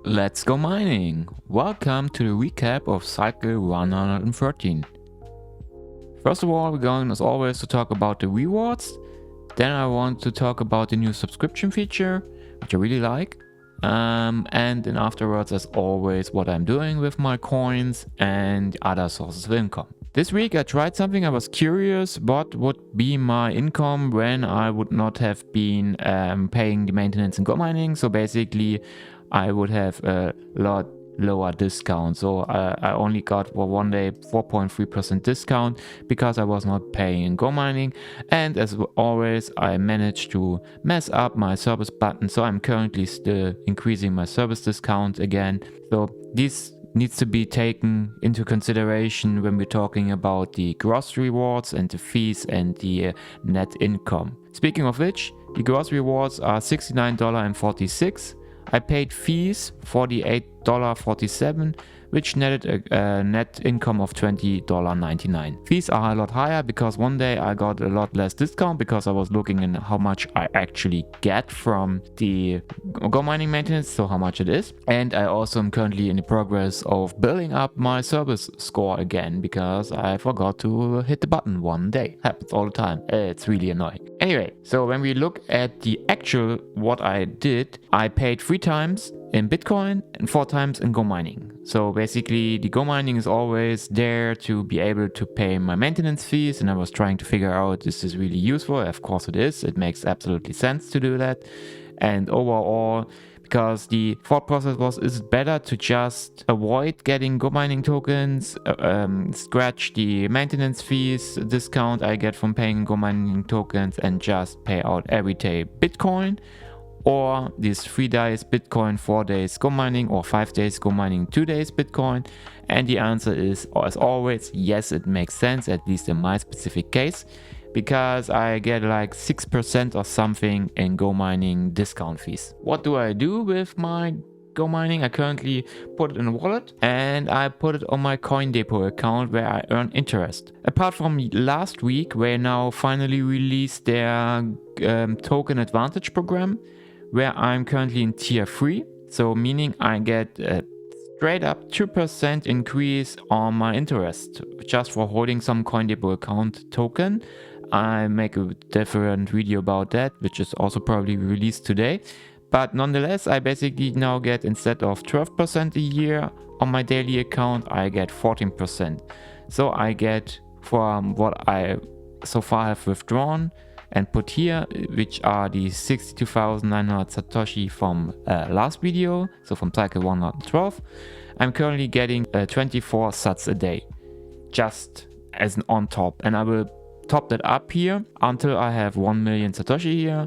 Let's go mining! Welcome to the recap of cycle 113. First of all, we're going as always to talk about the rewards. Then I want to talk about the new subscription feature, which I really like. And then afterwards, as always, what I'm doing with my coins and other sources of income. This week I tried something. I was curious what would be my income when I would not have been paying the maintenance and gomining. So basically I would have a lot lower discount. So I only got for one day 4.3% discount because I was not paying in gomining. And as always, I managed to mess up my service button. So I'm currently still increasing my service discount again. So this needs to be taken into consideration when we're talking about the gross rewards and the fees and the net income. Speaking of which, the gross rewards are $69.46. I paid fees $48.47, which netted a net income of $20.99. Fees are a lot higher because one day I got a lot less discount because I was looking in how much I actually get from the gomining maintenance, so how much it is. And I also am currently in the progress of building up my service score again because I forgot to hit the button one day. Happens all the time. It's really annoying. Anyway, so when we look at the actual what I did, I paid 3 times in Bitcoin and 4 times in gomining. So basically the gomining is always there to be able to pay my maintenance fees, and I was trying to figure out this is really useful. Of course it is. It makes absolutely sense to do that. And overall, because the thought process was, is it better to just avoid getting gomining tokens, scratch the maintenance fees discount I get from paying gomining tokens and just pay out every day Bitcoin? Or these 3 days Bitcoin, 4 days gomining, or 5 days gomining, 2 days Bitcoin? And the answer is, as always, yes, it makes sense, at least in my specific case, because I get like 6% or something in gomining discount fees. What do I do with my gomining? I currently put it in a wallet and I put it on my CoinDepot account where I earn interest. Apart from last week, where now finally released their token advantage program, where I'm currently in tier 3, so meaning I get a straight up 2% increase on my interest just for holding some CoinDepot account token. I make a different video about that, which is also probably released today. But nonetheless, I basically now get, instead of 12% a year on my daily account, I get 14%. So I get from what I so far have withdrawn and put here, which are the 62,900 Satoshi from last video, so from cycle 112, I'm currently getting 24 sats a day, just as an on top. And I will top that up here until I have 1 million Satoshi here.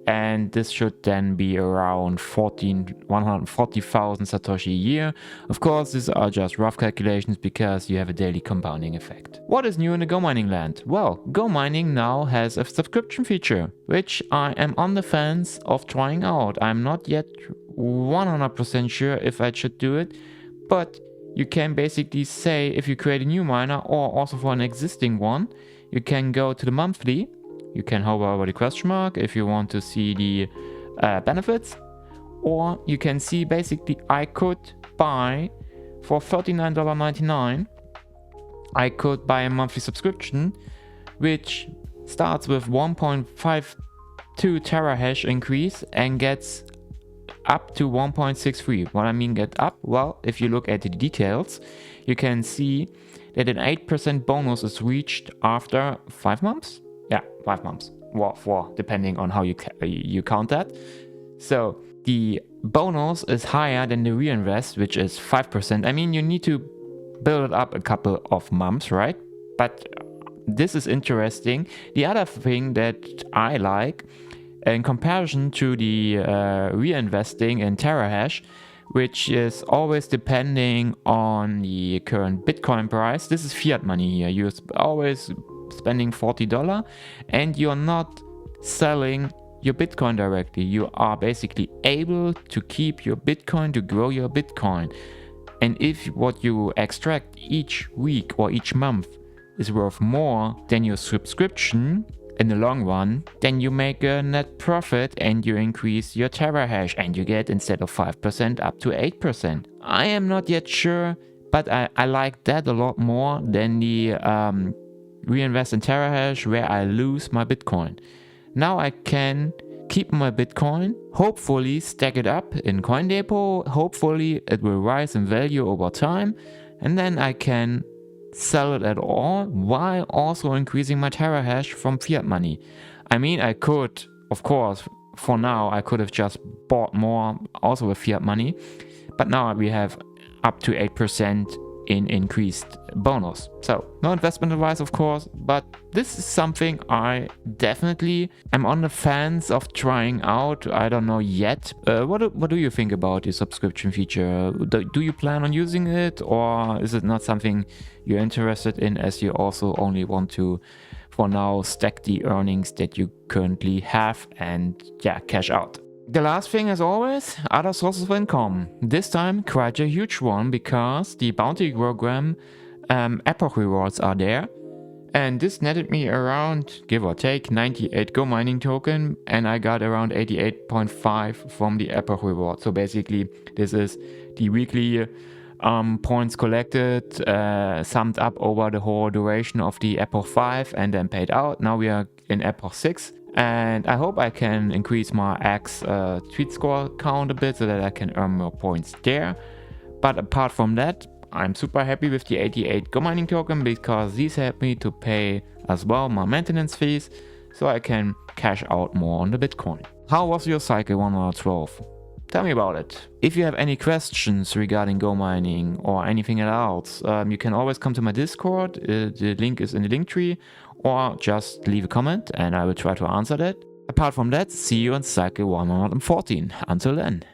And this should then be around 140,000 Satoshi a year. Of course, these are just rough calculations because you have a daily compounding effect. What is new in the gomining land? Well, gomining now has a subscription feature, which I am on the fence of trying out. I'm not yet 100% sure if I should do it, but you can basically say, if you create a new miner or also for an existing one, you can go to the monthly. You can hover over the question mark if you want to see the benefits, or you can see basically I could buy for $39.99. I could buy a monthly subscription, which starts with 1.52 terahash increase and gets up to 1.63. What I mean get up? Well, if you look at the details, you can see that an 8% bonus is reached after 5 months. Yeah, 5 months. Well, 4, depending on how you count that. So the bonus is higher than the reinvest, which is 5%. I mean, you need to build it up a couple of months, right? But this is interesting. The other thing that I like, in comparison to the reinvesting in terahash, which is always depending on the current Bitcoin price. This is fiat money here. You're always spending $40 and you're not selling your Bitcoin directly. You are basically able to keep your Bitcoin, to grow your Bitcoin. And if what you extract each week or each month is worth more than your subscription, in the long run, then you make a net profit and you increase your terahash and you get instead of 5% up to 8%. I am not yet sure, but I like that a lot more than the reinvest in terahash where I lose my Bitcoin. Now I can keep my Bitcoin, hopefully stack it up in CoinDepot, hopefully it will rise in value over time, and then I can sell it at all while also increasing my terahash from fiat money. I mean, I could, of course, for now, I could have just bought more also with fiat money, but now we have up to 8% in increased bonus. So no investment advice, of course, but this is something I definitely am on the fence of trying out. I don't know yet. What do you think about the subscription feature? Do you plan on using it, or is it not something you're interested in, as you also only want to, for now, stack the earnings that you currently have and yeah, cash out? The last thing, as always, other sources of income. This time quite a huge one, because the bounty program epoch rewards are there. And this netted me around, give or take, 98 gomining token, and I got around 88.5 from the epoch reward. So basically, this is the weekly points collected, summed up over the whole duration of the epoch 5 and then paid out. Now we are in epoch 6. And I hope I can increase my X tweet score count a bit so that I can earn more points there. But apart from that, I'm super happy with the 88 gomining token, because these help me to pay as well my maintenance fees, so I can cash out more on the Bitcoin. How was your cycle 112? Tell me about it. If you have any questions regarding gomining or anything else, you can always come to my Discord. The link is in the Linktree, or just leave a comment and I will try to answer that. Apart from that, see you in cycle 114. Until then.